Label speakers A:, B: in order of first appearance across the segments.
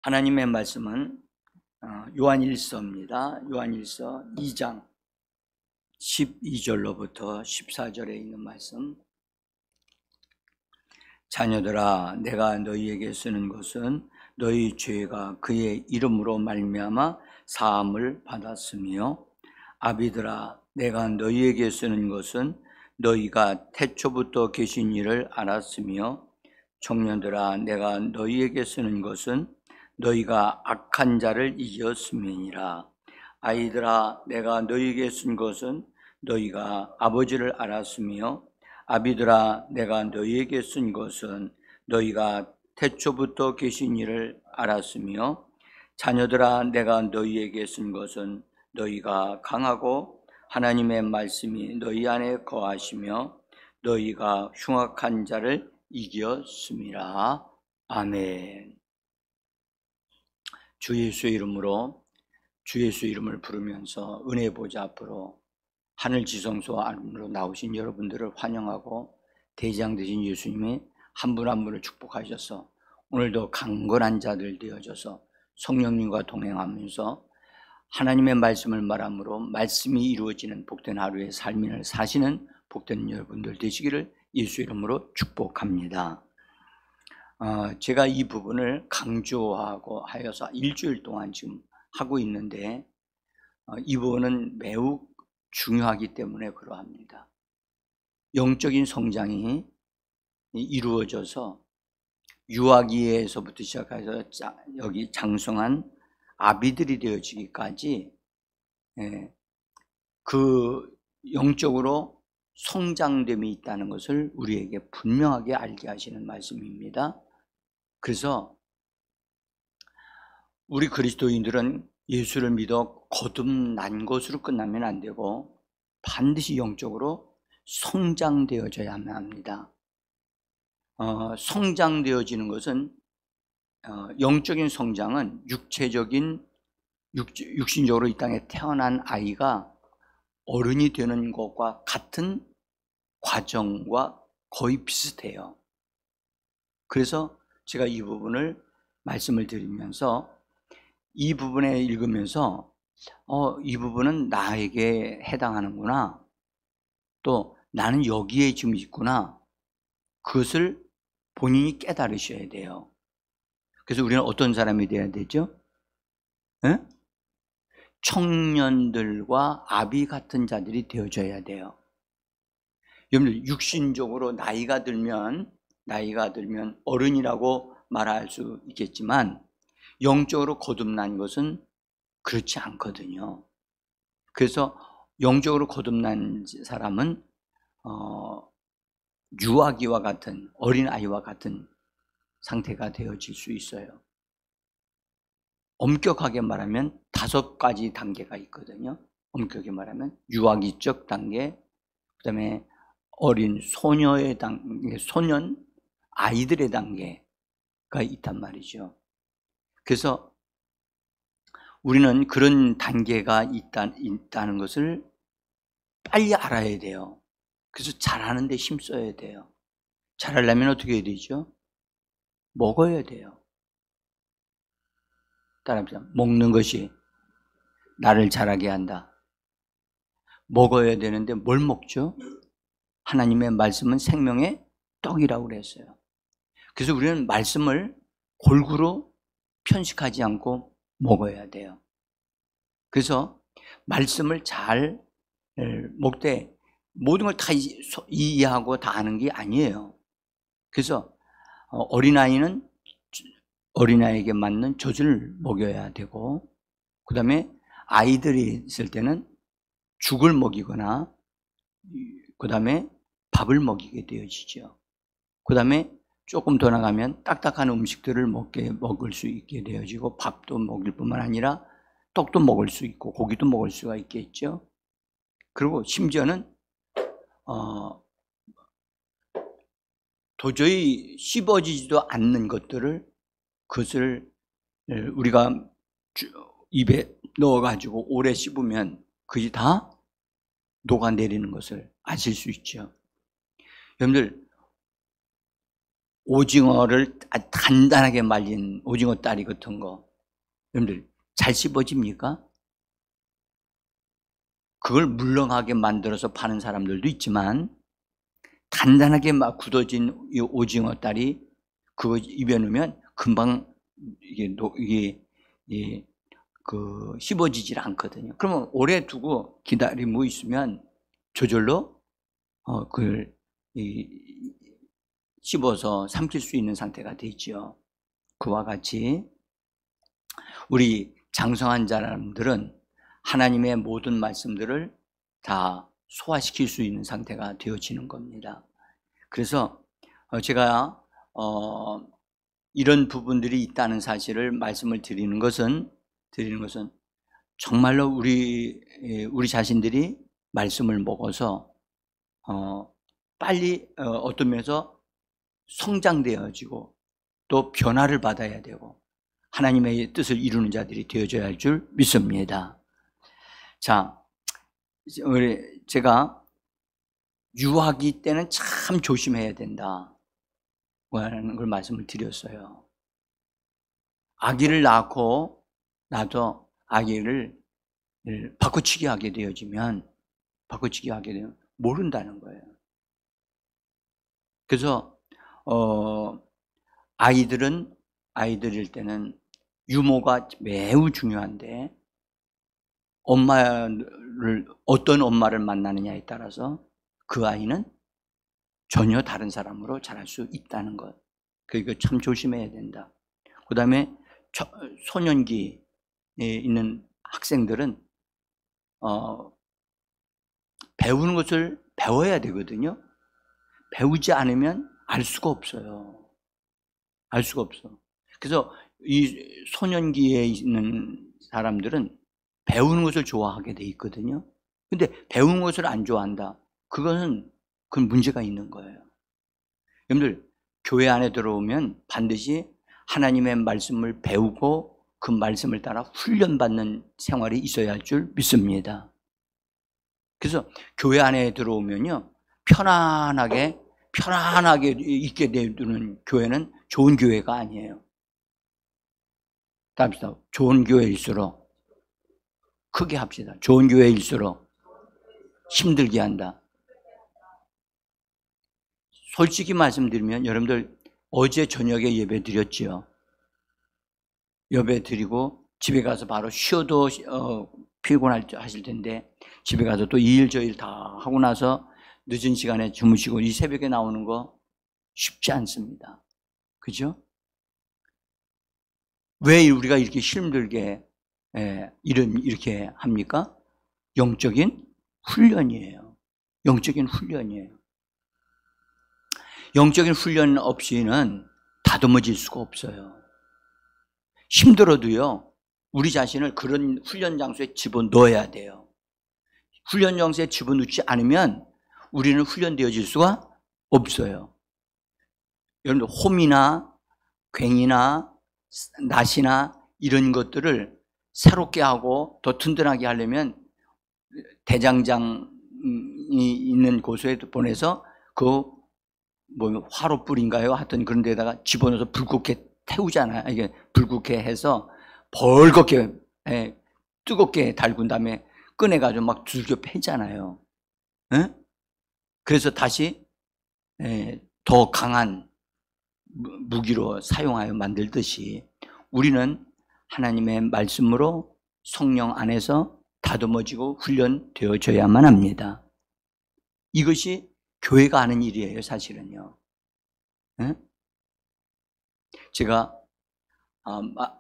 A: 하나님의 말씀은 요한일서입니다. 요한일서 2장 12절로부터 14절에 있는 말씀. 자녀들아, 내가 너희에게 쓰는 것은 너희 죄가 그의 이름으로 말미암아 사함을 받았으며, 아비들아, 내가 너희에게 쓰는 것은 너희가 태초부터 계신 일을 알았으며, 청년들아, 내가 너희에게 쓰는 것은 너희가 악한 자를 이겼음이니라. 아이들아, 내가 너희에게 쓴 것은 너희가 아버지를 알았으며, 아비들아, 내가 너희에게 쓴 것은 너희가 태초부터 계신 일을 알았으며, 자녀들아, 내가 너희에게 쓴 것은 너희가 강하고 하나님의 말씀이 너희 안에 거하시며 너희가 흉악한 자를 이겼음이라. 아멘. 주 예수의 이름으로 주 예수의 이름을 부르면서 은혜 보좌 앞으로 하늘 지성소 안으로 나오신 여러분들을 환영하고, 대장 되신 예수님이 한 분 한 분을 축복하셔서 오늘도 강건한 자들 되어져서 성령님과 동행하면서 하나님의 말씀을 말함으로 말씀이 이루어지는 복된 하루의 삶을 사시는 복된 여러분들 되시기를 예수 이름으로 축복합니다. 제가 이 부분을 강조하고 하여서 일주일 동안 지금 하고 있는데, 이 부분은 매우 중요하기 때문에 그러합니다. 영적인 성장이 이루어져서 유아기에서부터 시작해서 여기 장성한 아비들이 되어지기까지 그 영적으로 성장됨이 있다는 것을 우리에게 분명하게 알게 하시는 말씀입니다. 그래서 우리 그리스도인들은 예수를 믿어 거듭난 것으로 끝나면 안 되고 반드시 영적으로 성장되어져야만 합니다. 성장되어지는 것은 영적인 성장은 육신적으로 이 땅에 태어난 아이가 어른이 되는 것과 같은 과정과 거의 비슷해요. 그래서 제가 이 부분을 말씀을 드리면서 이 부분에 읽으면서 이 부분은 나에게 해당하는구나, 또 나는 여기에 지금 있구나, 그것을 본인이 깨달으셔야 돼요. 그래서 우리는 어떤 사람이 되어야 되죠? 청년들과 아비 같은 자들이 되어져야 돼요. 여러분들, 육신적으로 나이가 들면 어른이라고 말할 수 있겠지만 영적으로 거듭난 것은 그렇지 않거든요. 그래서 영적으로 거듭난 사람은 유아기와 같은, 어린아이와 같은 상태가 되어질 수 있어요. 엄격하게 말하면 5가지 단계가 있거든요. 엄격하게 말하면 유아기적 단계, 그 다음에 어린 소녀의 단계, 소년, 아이들의 단계가 있단 말이죠. 그래서 우리는 그런 단계가 있다는 것을 빨리 알아야 돼요. 그래서 잘하는 데 힘써야 돼요. 잘하려면 어떻게 해야 되죠? 먹어야 돼요. 따라합시다. 먹는 것이 나를 자라게 한다. 먹어야 되는데 뭘 먹죠? 하나님의 말씀은 생명의 떡이라고 그랬어요. 그래서 우리는 말씀을 골고루 편식하지 않고 먹어야 돼요. 그래서 말씀을 잘 먹되 모든 걸 다 이해하고 다 아는 게 아니에요. 그래서 어린아이에게 맞는 젖을 먹여야 되고, 그 다음에 아이들이 있을 때는 죽을 먹이거나, 그 다음에 밥을 먹이게 되어지죠. 그 다음에 조금 더 나가면 딱딱한 음식들을 먹을 수 있게 되어지고, 밥도 먹일 뿐만 아니라 떡도 먹을 수 있고 고기도 먹을 수가 있겠죠. 그리고 심지어는 도저히 씹어지지도 않는 그것을 우리가 입에 넣어가지고 오래 씹으면 그게 다 녹아내리는 것을 아실 수 있죠. 여러분들, 오징어를 단단하게 말린 오징어 다리 같은 거, 여러분들 잘 씹어집니까? 그걸 물렁하게 만들어서 파는 사람들도 있지만, 단단하게 막 굳어진 이 오징어 다리, 그거 입에 넣으면 금방 이게 씹어지질 않거든요. 그러면 오래 두고 기다리고 있으면 저절로 그걸 씹어서 삼킬 수 있는 상태가 되죠. 그와 같이 우리 장성한 사람들은 하나님의 모든 말씀들을 다 소화시킬 수 있는 상태가 되어지는 겁니다. 그래서 제가 이런 부분들이 있다는 사실을 말씀을 드리는 것은 정말로 우리 자신들이 말씀을 먹어서 빨리 어떤 면에서 성장되어지고 또 변화를 받아야 되고 하나님의 뜻을 이루는 자들이 되어져야 할 줄 믿습니다. 자, 제가 유아기 때는 참 조심해야 된다 라는 걸 말씀을 드렸어요. 아기를 낳고 나도 아기를 바꿔치기 하게 되면 모른다는 거예요. 그래서 아이들일 때는 유모가 매우 중요한데, 어떤 엄마를 만나느냐에 따라서 그 아이는 전혀 다른 사람으로 자랄 수 있다는 것. 그러니까 참 조심해야 된다. 그 다음에 소년기에 있는 학생들은 배우는 것을 배워야 되거든요. 배우지 않으면 알 수가 없어요. 알 수가 없어. 그래서 이 소년기에 있는 사람들은 배우는 것을 좋아하게 돼 있거든요. 근데 배우는 것을 안 좋아한다. 그건 문제가 있는 거예요. 여러분들, 교회 안에 들어오면 반드시 하나님의 말씀을 배우고 그 말씀을 따라 훈련받는 생활이 있어야 할 줄 믿습니다. 그래서 교회 안에 들어오면요, 편안하게 있게 되는 교회는 좋은 교회가 아니에요. 답시다. 좋은 교회일수록, 크게 합시다. 좋은 교회일수록 힘들게 한다. 솔직히 말씀드리면 여러분들 어제 저녁에 예배 드렸지요. 예배 드리고 집에 가서 바로 쉬어도 피곤하실 텐데 집에 가서 또 이 일 저 일 다 하고 나서 늦은 시간에 주무시고 이 새벽에 나오는 거 쉽지 않습니다. 그죠? 왜 우리가 이렇게 힘들게 이렇게 합니까? 영적인 훈련이에요. 영적인 훈련이에요. 영적인 훈련 없이는 다듬어질 수가 없어요. 힘들어도요, 우리 자신을 그런 훈련 장소에 집어넣어야 돼요. 훈련 장소에 집어넣지 않으면 우리는 훈련되어질 수가 없어요. 여러분들, 홈이나 괭이나 낫이나 이런 것들을 새롭게 하고 더 튼튼하게 하려면 대장장이 있는 곳에 보내서 화로불인가요? 하여튼 그런 데다가 집어넣어서 불국게 태우잖아요. 이게 불국게 해서 벌겋게 뜨겁게 달군 다음에 꺼내가지고 막 두들겨 패잖아요. 그래서 다시 더 강한 무기로 사용하여 만들듯이 우리는 하나님의 말씀으로 성령 안에서 다듬어지고 훈련되어져야만 합니다. 이것이 교회가 하는 일이에요, 사실은요. 제가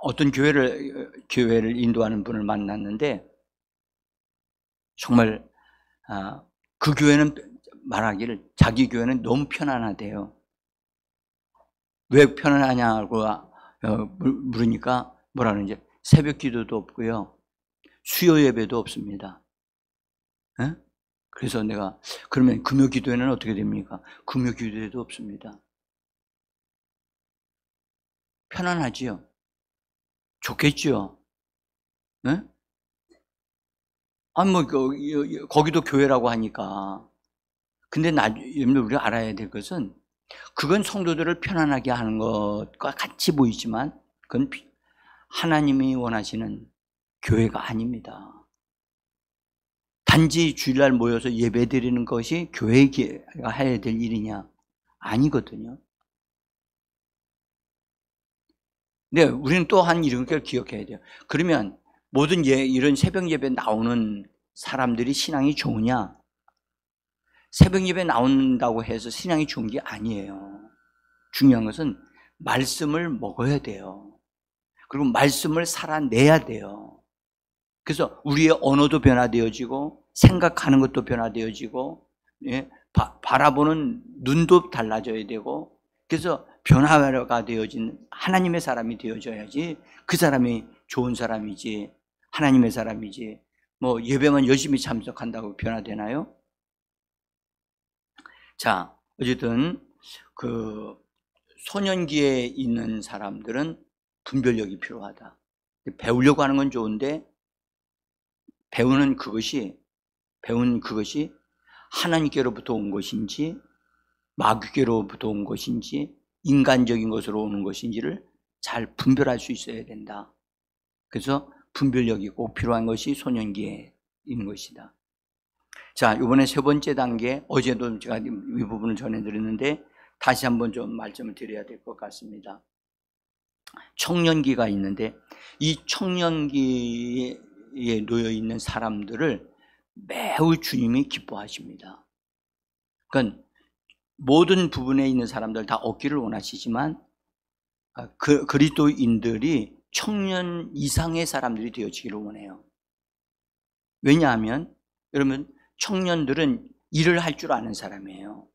A: 어떤 교회를 인도하는 분을 만났는데 정말 그 교회는 말하기를 자기 교회는 너무 편안하대요. 왜 편안하냐고 물으니까 뭐라 그러는지, 새벽 기도도 없고요, 수요 예배도 없습니다. 그래서 내가 그러면 금요 기도회는 어떻게 됩니까? 금요 기도회도 없습니다. 편안하지요? 좋겠지요? 거기도 교회라고 하니까. 근데 여러분들 우리가 알아야 될 것은 그건 성도들을 편안하게 하는 것과 같이 보이지만 그건 하나님이 원하시는 교회가 아닙니다. 단지 주일날 모여서 예배드리는 것이 교회가 해야 될 일이냐? 아니거든요. 네, 우리는 또한 이런 걸 기억해야 돼요. 그러면 모든 이런 새벽 예배 나오는 사람들이 신앙이 좋으냐? 새벽 예배 나온다고 해서 신앙이 좋은 게 아니에요. 중요한 것은 말씀을 먹어야 돼요. 그리고 말씀을 살아내야 돼요. 그래서 우리의 언어도 변화되어지고 생각하는 것도 변화되어지고, 예, 바라보는 눈도 달라져야 되고, 그래서 변화가 되어진 하나님의 사람이 되어져야지 그 사람이 좋은 사람이지, 하나님의 사람이지, 뭐 예배만 열심히 참석한다고 변화되나요? 자, 어쨌든 그 소년기에 있는 사람들은 분별력이 필요하다. 배우려고 하는 건 좋은데 배운 그것이 하나님께로부터 온 것인지 마귀께로부터 온 것인지 인간적인 것으로 오는 것인지를 잘 분별할 수 있어야 된다. 그래서 분별력이 꼭 필요한 것이 소년기에 있는 것이다. 자, 이번에 세 번째 단계, 어제도 제가 이 부분을 전해드렸는데 다시 한번 좀 말씀을 드려야 될 것 같습니다. 청년기가 있는데 이 청년기에 놓여 있는 사람들을 매우 주님이 기뻐하십니다. 그러니까 모든 부분에 있는 사람들 다 얻기를 원하시지만 그리스도인들이 청년 이상의 사람들이 되어지기를 원해요. 왜냐하면 여러분 청년들은 일을 할 줄 아는 사람이에요.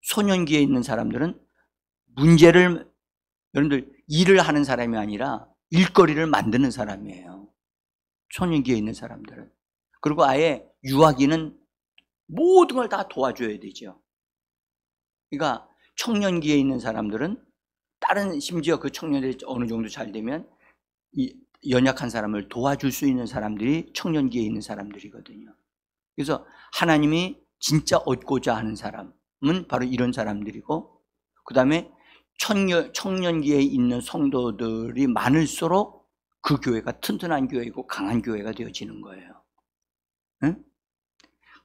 A: 소년기에 있는 사람들은 여러분들 일을 하는 사람이 아니라 일거리를 만드는 사람이에요. 소년기에 있는 사람들은. 그리고 아예 유아기는 모든 걸 다 도와줘야 되죠. 그러니까 청년기에 있는 사람들은 심지어 그 청년들이 어느 정도 잘 되면 연약한 사람을 도와줄 수 있는 사람들이 청년기에 있는 사람들이거든요. 그래서 하나님이 진짜 얻고자 하는 사람은 바로 이런 사람들이고, 그 다음에 청년기에 있는 성도들이 많을수록 그 교회가 튼튼한 교회이고 강한 교회가 되어지는 거예요. 응?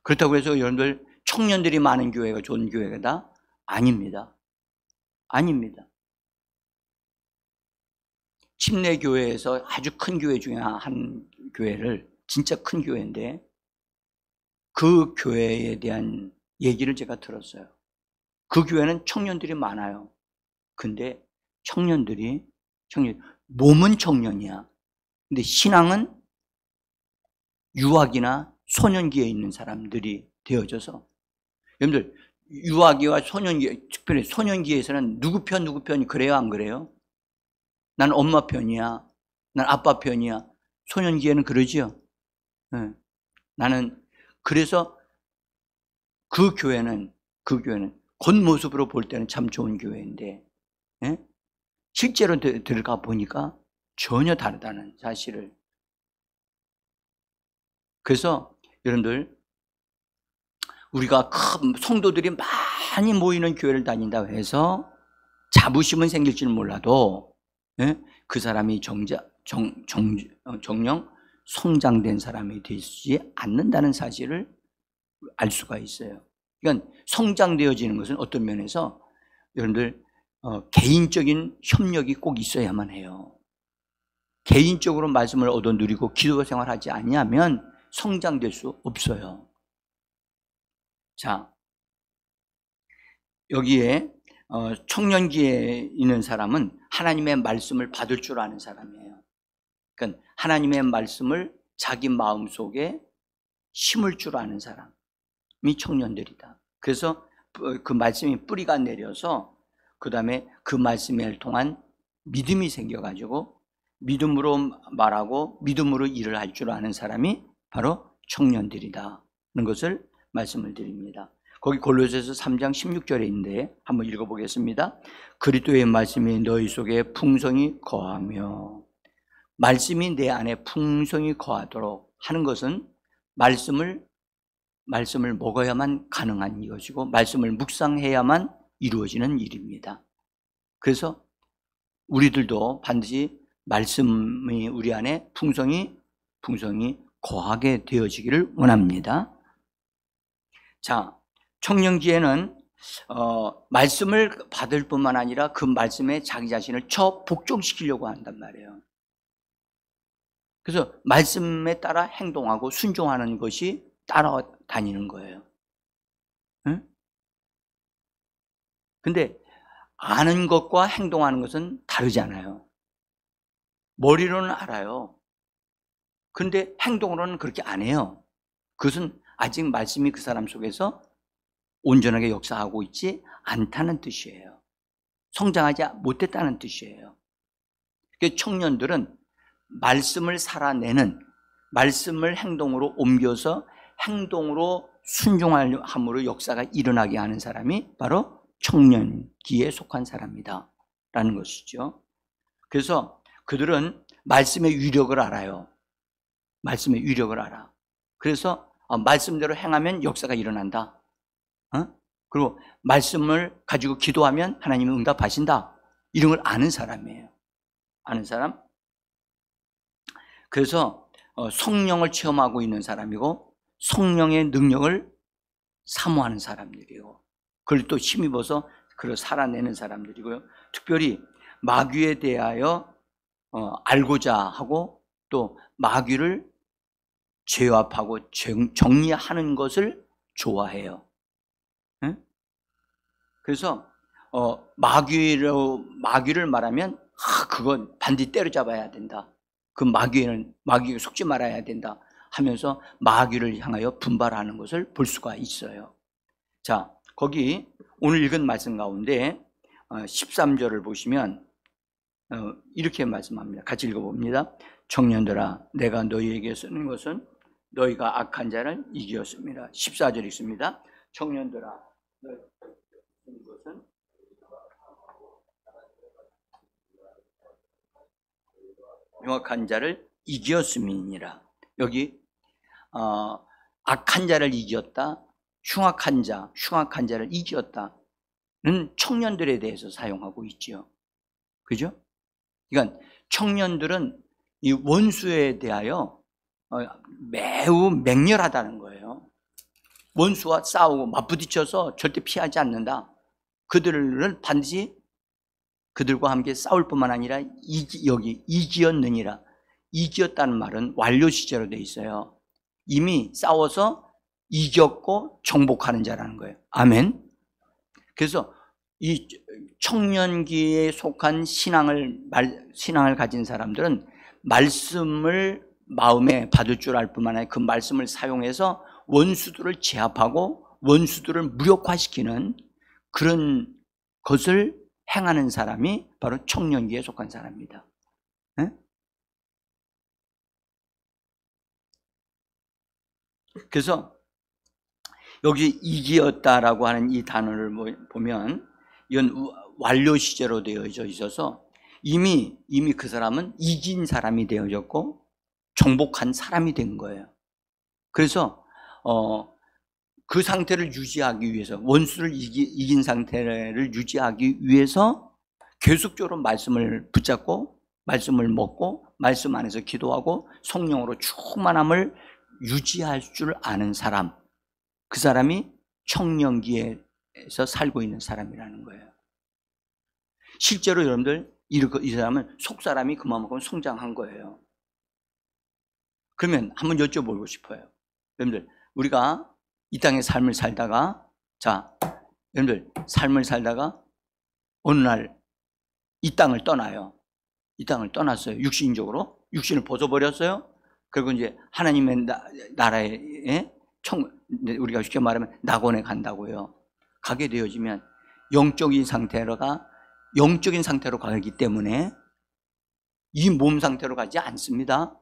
A: 그렇다고 해서 여러분들 청년들이 많은 교회가 좋은 교회가 아닙니다. 아닙니다. 침례교회에서 아주 큰 교회 중에 한 교회를, 진짜 큰 교회인데 그 교회에 대한 얘기를 제가 들었어요. 그 교회는 청년들이 많아요. 근데 몸은 청년이야. 근데 신앙은 유아기나 소년기에 있는 사람들이 되어져서, 여러분들 유아기와 소년기, 특별히 소년기에서는 누구 편이 그래요, 안 그래요? 난 엄마 편이야, 난 아빠 편이야. 소년기에는 그러지요. 네. 나는 그래서 그 교회는 겉모습으로 볼 때는 참 좋은 교회인데, 예? 실제로 들어가 보니까 전혀 다르다는 사실을. 그래서 여러분들 우리가 큰 성도들이 많이 모이는 교회를 다닌다고 해서 자부심은 생길지는 몰라도, 예? 그 사람이 정령 성장된 사람이 되지 않는다는 사실을 알 수가 있어요. 그러니까 성장되어지는 것은 어떤 면에서 여러분들 개인적인 협력이 꼭 있어야만 해요. 개인적으로 말씀을 얻어 누리고 기도 생활하지 않으면 성장될 수 없어요. 자, 여기에 청년기에 있는 사람은 하나님의 말씀을 받을 줄 아는 사람이에요. 그러니까 하나님의 말씀을 자기 마음속에 심을 줄 아는 사람이 청년들이다. 그래서 그 말씀이 뿌리가 내려서 그 다음에 그 말씀을 통한 믿음이 생겨가지고 믿음으로 말하고 믿음으로 일을 할 줄 아는 사람이 바로 청년들이다는 것을 말씀을 드립니다. 거기 골로새서 3장 16절에 있는데 한번 읽어보겠습니다. 그리스도의 말씀이 너희 속에 풍성히 거하며, 말씀이 내 안에 풍성히 거하도록 하는 것은 말씀을 말씀을 먹어야만 가능한 이것이고 말씀을 묵상해야만 이루어지는 일입니다. 그래서 우리들도 반드시 말씀이 우리 안에 풍성히 거하게 되어지기를 원합니다. 자, 청년기에는 말씀을 받을 뿐만 아니라 그 말씀에 자기 자신을 복종시키려고 한단 말이에요. 그래서 말씀에 따라 행동하고 순종하는 것이 따라다니는 거예요. 응? 근데 아는 것과 행동하는 것은 다르잖아요. 머리로는 알아요. 근데 행동으로는 그렇게 안 해요. 그것은 아직 말씀이 그 사람 속에서 온전하게 역사하고 있지 않다는 뜻이에요. 성장하지 못했다는 뜻이에요. 청년들은 말씀을 살아내는, 말씀을 행동으로 옮겨서 행동으로 순종함으로 역사가 일어나게 하는 사람이 바로 청년기에 속한 사람이다 라는 것이죠. 그래서 그들은 말씀의 위력을 알아요. 말씀의 위력을 알아. 그래서 말씀대로 행하면 역사가 일어난다. 그리고 말씀을 가지고 기도하면 하나님이 응답하신다. 이런 걸 아는 사람이에요. 아는 사람. 그래서 성령을 체험하고 있는 사람이고 성령의 능력을 사모하는 사람들이고 그걸 또 힘입어서 그걸 살아내는 사람들이고요. 특별히 마귀에 대하여 알고자 하고 또 마귀를 제압하고 정리하는 것을 좋아해요. 응? 그래서 마귀를 말하면 그건 반드시 때려잡아야 된다. 그 마귀에 속지 말아야 된다 하면서 마귀를 향하여 분발하는 것을 볼 수가 있어요. 자, 거기 오늘 읽은 말씀 가운데 13절을 보시면 이렇게 말씀합니다. 같이 읽어봅니다. 청년들아, 내가 너희에게 쓰는 것은 너희가 악한 자를 이기었습니다. 14절 읽습니다. 청년들아, 너희가 쓰는 것은 명확한 자를 이기었음이니라. 여기 악한 자를 이겼다, 흉악한 자를 이겼다는 청년들에 대해서 사용하고 있죠. 그죠? 그러니까 청년들은 이 원수에 대하여 매우 맹렬하다는 거예요. 원수와 싸우고 맞부딪혀서 절대 피하지 않는다. 그들을 반드시 그들과 함께 싸울 뿐만 아니라 여기 이기었느니라. 이기었다는 말은 완료 시제로 되어 있어요. 이미 싸워서 이겼고 정복하는 자라는 거예요. 아멘. 그래서 이 청년기에 속한 신앙을 가진 사람들은 말씀을 마음에 받을 줄 알 뿐만 아니라 그 말씀을 사용해서 원수들을 제압하고 원수들을 무력화시키는 그런 것을 행하는 사람이 바로 청년기에 속한 사람입니다. 네? 그래서 여기 이기었다라고 하는 이 단어를 보면 이건 완료 시제로 되어져 있어서 이미 그 사람은 이긴 사람이 되어졌고 정복한 사람이 된 거예요. 그래서 그 상태를 유지하기 위해서 원수를 이긴 상태를 유지하기 위해서 계속적으로 말씀을 붙잡고 말씀을 먹고 말씀 안에서 기도하고 성령으로 충만함을 유지할 줄 아는 사람, 그 사람이 청년기에서 살고 있는 사람이라는 거예요. 실제로 여러분들 이 사람은 속사람이 그만큼 성장한 거예요. 그러면 한번 여쭤보고 싶어요. 여러분들 우리가 이 땅의 삶을 살다가 여러분들 삶을 살다가 어느 날 이 땅을 떠나요. 이 땅을 떠났어요. 육신적으로 육신을 벗어버렸어요. 그리고 이제 하나님의 나라에 우리가 쉽게 말하면 낙원에 간다고요. 가게 되어지면 영적인 상태로 가기 때문에 이 몸 상태로 가지 않습니다.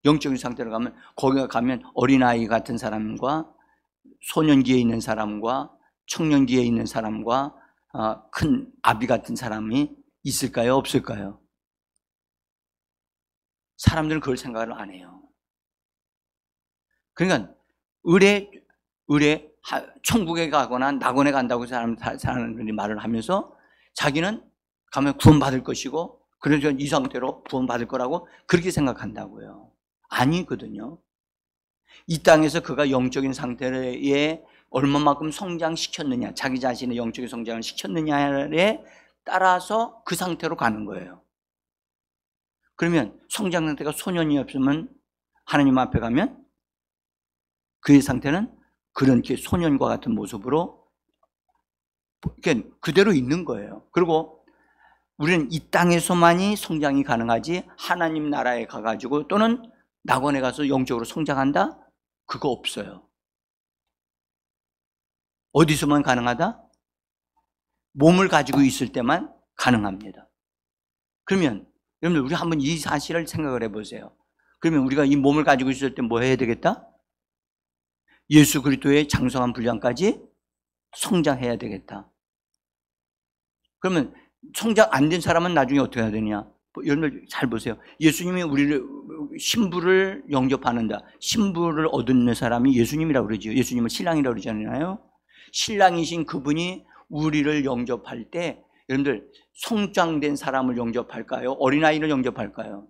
A: 영적인 상태로 가면 거기 가면 어린아이 같은 사람과 소년기에 있는 사람과 청년기에 있는 사람과 큰 아비 같은 사람이 있을까요? 없을까요? 사람들은 그걸 생각을 안 해요. 그러니까 천국에 가거나 낙원에 간다고 사람들이 말을 하면서 자기는 가면 구원받을 것이고, 그래서 이 상태로 구원받을 거라고 그렇게 생각한다고요. 아니거든요. 이 땅에서 그가 영적인 상태에 얼마만큼 성장시켰느냐, 자기 자신의 영적인 성장을 시켰느냐에 따라서 그 상태로 가는 거예요. 그러면 성장 상태가 소년이 없으면 하나님 앞에 가면 그의 상태는 그런 소년과 같은 모습으로 그대로 있는 거예요. 그리고 우리는 이 땅에서만이 성장이 가능하지, 하나님 나라에 가가지고 또는 낙원에 가서 영적으로 성장한다? 그거 없어요. 어디서만 가능하다? 몸을 가지고 있을 때만 가능합니다. 그러면 여러분들, 우리 한번 이 사실을 생각을 해보세요. 그러면 우리가 이 몸을 가지고 있을 때 뭐 해야 되겠다? 예수 그리스도의 장성한 분량까지 성장해야 되겠다. 그러면 성장 안 된 사람은 나중에 어떻게 해야 되냐? 여러분들 잘 보세요. 예수님이 우리를 신부를 영접하는다. 신부를 얻는 사람이 예수님이라고 그러죠. 예수님을 신랑이라고 그러잖아요. 신랑이신 그분이 우리를 영접할 때, 여러분들 성장된 사람을 영접할까요? 어린아이를 영접할까요?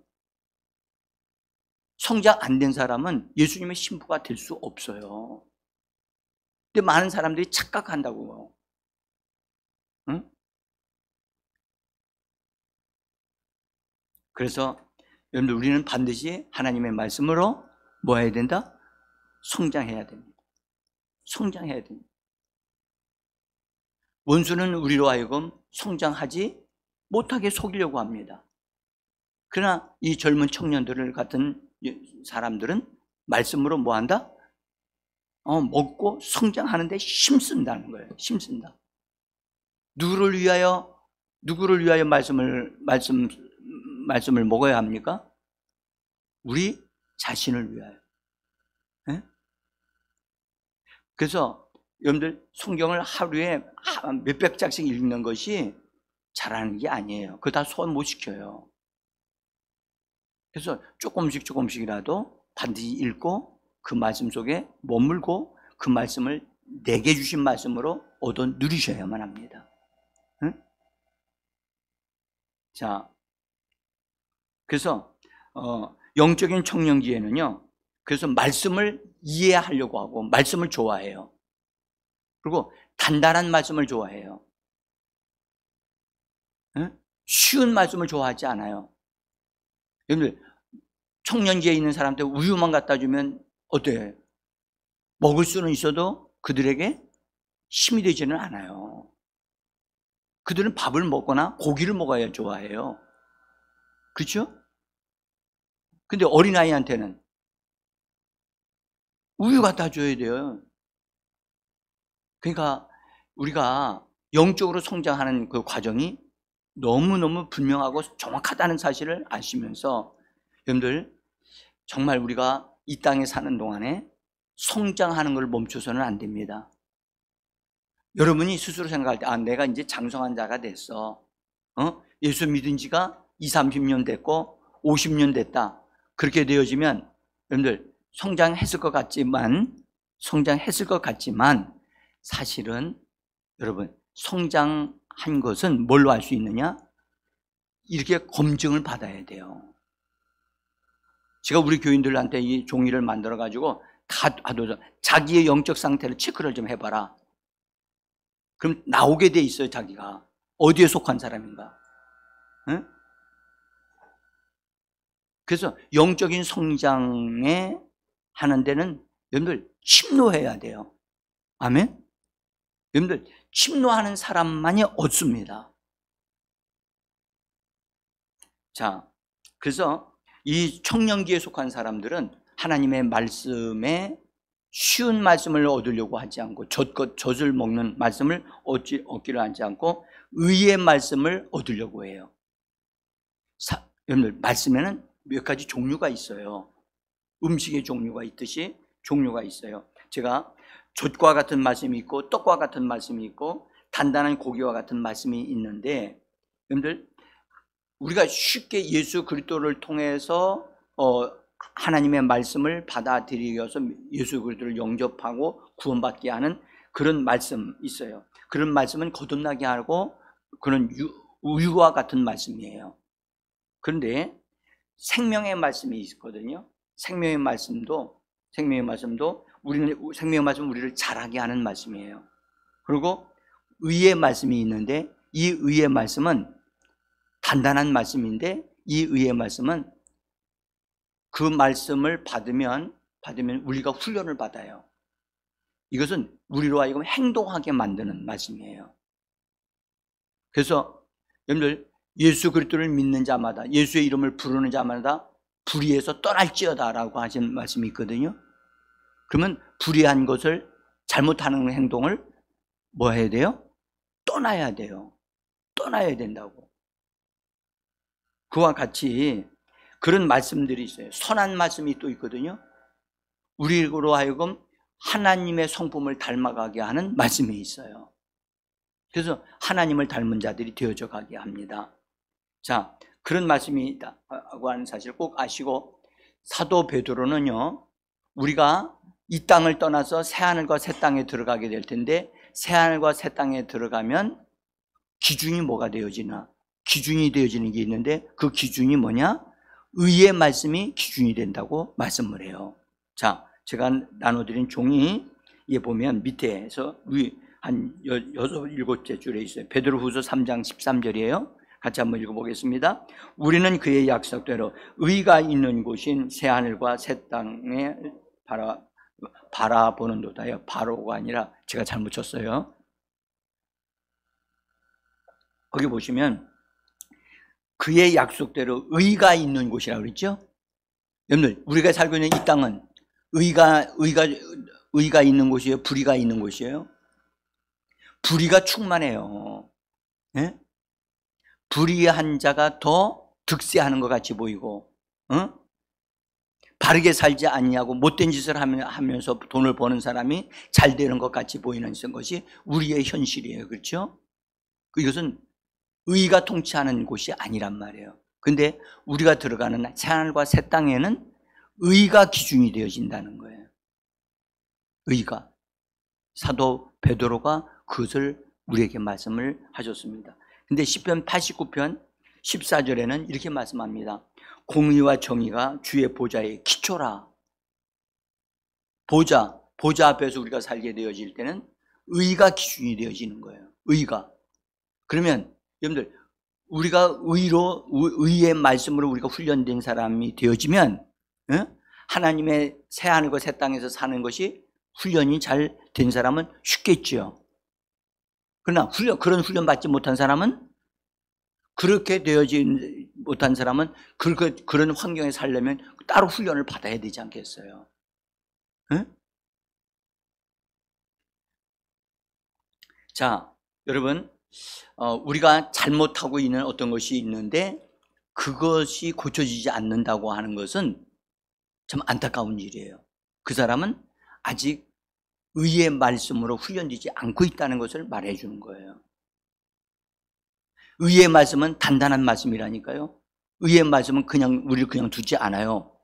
A: 성장 안 된 사람은 예수님의 신부가 될 수 없어요. 근데 많은 사람들이 착각한다고요. 응? 그래서 여러분들, 우리는 반드시 하나님의 말씀으로 뭐 해야 된다? 성장해야 됩니다. 성장해야 됩니다. 원수는 우리로 하여금 성장하지 못하게 속이려고 합니다. 그러나 이 젊은 청년들 같은 사람들은 말씀으로 뭐 한다? 먹고 성장하는데 힘쓴다는 거예요. 힘쓴다. 누구를 위하여 말씀을 먹어야 합니까? 우리 자신을 위하여. 네? 그래서 여러분들, 성경을 하루에 몇백 장씩 읽는 것이 잘하는 게 아니에요. 그거 다 소화 못 시켜요. 그래서 조금씩이라도 반드시 읽고 그 말씀 속에 머물고 그 말씀을 내게 주신 말씀으로 얻어 누리셔야만 합니다. 응? 자, 그래서 영적인 청년기에는요, 그래서 말씀을 이해하려고 하고 말씀을 좋아해요. 그리고 단단한 말씀을 좋아해요. 응? 쉬운 말씀을 좋아하지 않아요. 여러분들, 청년기에 있는 사람한테 우유만 갖다 주면 어때요? 먹을 수는 있어도 그들에게 힘이 되지는 않아요. 그들은 밥을 먹거나 고기를 먹어야 좋아해요. 그렇죠? 근데 어린아이한테는 우유 갖다 줘야 돼요. 그러니까 우리가 영적으로 성장하는 그 과정이 너무너무 분명하고 정확하다는 사실을 아시면서, 여러분들, 정말 우리가 이 땅에 사는 동안에 성장하는 걸 멈춰서는 안 됩니다. 여러분이 스스로 생각할 때, 내가 이제 장성한 자가 됐어. 예수 믿은 지가 20, 30년 됐고 50년 됐다. 그렇게 되어지면 여러분들 성장했을 것 같지만 사실은 여러분, 성장한 것은 뭘로 알 수 있느냐? 이렇게 검증을 받아야 돼요. 제가 우리 교인들한테 이 종이를 만들어 가지고 자기의 영적 상태를 체크를 좀 해봐라. 그럼 나오게 돼 있어요. 자기가 어디에 속한 사람인가. 응? 그래서 영적인 성장에 하는 데는 여러분들 침노해야 돼요. 아멘? 여러분들, 침노하는 사람만이 얻습니다. 자, 그래서 이 청년기에 속한 사람들은 하나님의 말씀에 쉬운 말씀을 얻으려고 하지 않고 젖을 먹는 말씀을 얻기를 하지 않고 의의 말씀을 얻으려고 해요. 여러분들, 말씀에는 몇 가지 종류가 있어요. 음식의 종류가 있듯이 종류가 있어요. 제가 젖과 같은 말씀이 있고 떡과 같은 말씀이 있고 단단한 고기와 같은 말씀이 있는데, 여러분들, 우리가 쉽게 예수 그리스도를 통해서 하나님의 말씀을 받아들이기 위해서 예수 그리스도를 영접하고 구원받게 하는 그런 말씀 있어요. 그런 말씀은 거듭나게 하고 그런 우유와 같은 말씀이에요. 그런데 생명의 말씀이 있거든요. 생명의 말씀도 생명의 말씀은 우리를 자라게 하는 말씀이에요. 그리고 의의 말씀이 있는데 이 의의 말씀은 단단한 말씀인데 이 의의 말씀은 그 말씀을 받으면 우리가 훈련을 받아요. 이것은 우리로 하여금 행동하게 만드는 말씀이에요. 그래서 여러분들 예수 그리스도를 믿는 자마다 예수의 이름을 부르는 자마다 불의에서 떠날지어다 라고 하신 말씀이 있거든요. 그러면 불의한 것을 잘못하는 행동을 뭐 해야 돼요? 떠나야 돼요. 떠나야 된다고. 그와 같이 그런 말씀들이 있어요. 선한 말씀이 또 있거든요. 우리로 하여금 하나님의 성품을 닮아가게 하는 말씀이 있어요. 그래서 하나님을 닮은 자들이 되어져 가게 합니다. 자, 그런 말씀이 있다고 하는 사실 꼭 아시고, 사도 베드로는요, 우리가 이 땅을 떠나서 새하늘과 새 땅에 들어가게 될 텐데, 새하늘과 새 땅에 들어가면 기준이 뭐가 되어지나? 기준이 되어지는 게 있는데 그 기준이 뭐냐? 의의 말씀이 기준이 된다고 말씀을 해요. 자, 제가 나눠드린 종이에 보면 밑에서 한 6, 7째 줄에 있어요. 베드로후서 3장 13절이에요. 같이 한번 읽어보겠습니다. 우리는 그의 약속대로 의가 있는 곳인 새하늘과 새 땅에 바라보는도다요. 바로가 아니라 제가 잘못 쳤어요. 거기 보시면 그의 약속대로 의가 있는 곳이라고 그랬죠? 여러분들, 우리가 살고 있는 이 땅은 의가 있는 곳이에요? 불의가 있는 곳이에요? 불의가 충만해요. 네? 불의한 자가 더 득세하는 것 같이 보이고, 바르게 살지 않냐고 못된 짓을 하면서 돈을 버는 사람이 잘 되는 것 같이 보이는 것이 우리의 현실이에요. 그렇죠? 이것은 의가 통치하는 곳이 아니란 말이에요. 근데 우리가 들어가는 새하늘과 새 땅에는 의가 기준이 되어진다는 거예요. 의가. 사도 베드로가 그것을 우리에게 말씀을 하셨습니다. 근데 시편 89편 14절에는 이렇게 말씀합니다. 공의와 정의가 주의 보좌의 기초라. 보좌 앞에서 우리가 살게 되어질 때는 의가 기준이 되어지는 거예요. 의가. 그러면 여러분들, 우리가 의의 말씀으로 우리가 훈련된 사람이 되어지면 하나님의 새하늘과 새 땅에서 사는 것이 훈련이 잘 된 사람은 쉽겠죠. 그러나 그런 훈련 받지 못한 사람은, 그렇게 되어지 못한 사람은 그런 환경에 살려면 따로 훈련을 받아야 되지 않겠어요? 자, 여러분, 우리가 잘못하고 있는 어떤 것이 있는데 그것이 고쳐지지 않는다고 하는 것은 참 안타까운 일이에요. 그 사람은 아직 의의 말씀으로 훈련되지 않고 있다는 것을 말해 주는 거예요. 의의 말씀은 단단한 말씀이라니까요. 의의 말씀은 우리를 그냥 두지 않아요.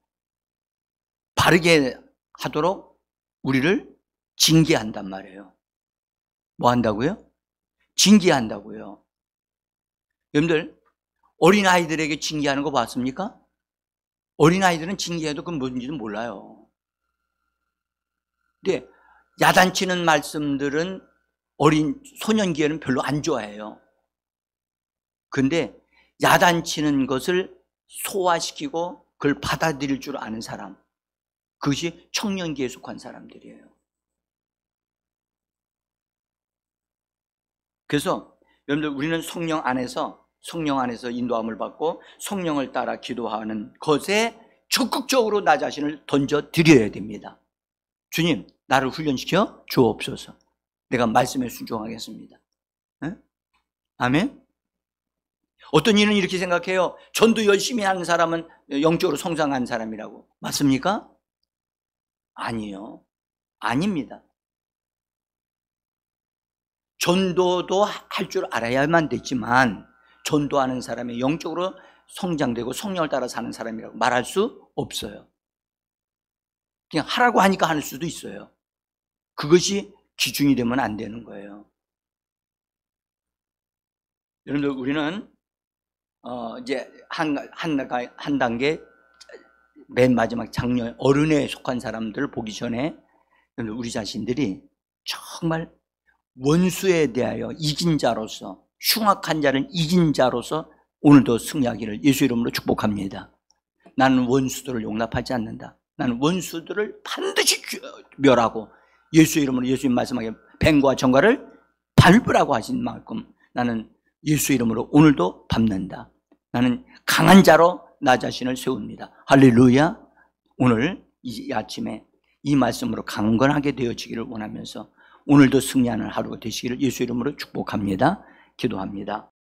A: 바르게 하도록 우리를 징계한단 말이에요. 뭐 한다고요? 징계한다고요. 여러분들, 어린아이들에게 징계하는 거 봤습니까? 어린아이들은 징계해도 그건 뭔지는 몰라요. 근데 야단치는 말씀들은 소년기에는 별로 안 좋아해요. 근데 야단치는 것을 소화시키고 그걸 받아들일 줄 아는 사람, 그것이 청년기에 속한 사람들이에요. 그래서 여러분들, 우리는 성령 안에서 인도함을 받고 성령을 따라 기도하는 것에 적극적으로 나 자신을 던져 드려야 됩니다. 주님, 나를 훈련시켜 주옵소서. 내가 말씀에 순종하겠습니다. 네? 아멘. 어떤 이는 이렇게 생각해요. 전도 열심히 하는 사람은 영적으로 성장한 사람이라고. 맞습니까? 아니요. 아닙니다. 전도도 할 줄 알아야만 되지만 전도하는 사람이 영적으로 성장되고 성령을 따라 사는 사람이라고 말할 수 없어요. 그냥 하라고 하니까 하는 수도 있어요. 그것이 기준이 되면 안 되는 거예요. 여러분들, 우리는 이제 한 단계, 맨 마지막 장년 어른에 속한 사람들을 보기 전에 우리 자신들이 정말 원수에 대하여 이긴 자로서, 흉악한 자를 이긴 자로서 오늘도 승리하기를 예수 이름으로 축복합니다. 나는 원수들을 용납하지 않는다. 나는 원수들을 반드시 멸하고 예수 이름으로, 예수님 말씀하기에 뱀과 정갈을 밟으라고 하신 만큼 나는 예수 이름으로 오늘도 밟는다. 나는 강한 자로 나 자신을 세웁니다. 할렐루야. 오늘 이 아침에 이 말씀으로 강건하게 되어지기를 원하면서 오늘도 승리하는 하루가 되시기를 예수 이름으로 축복합니다. 기도합니다.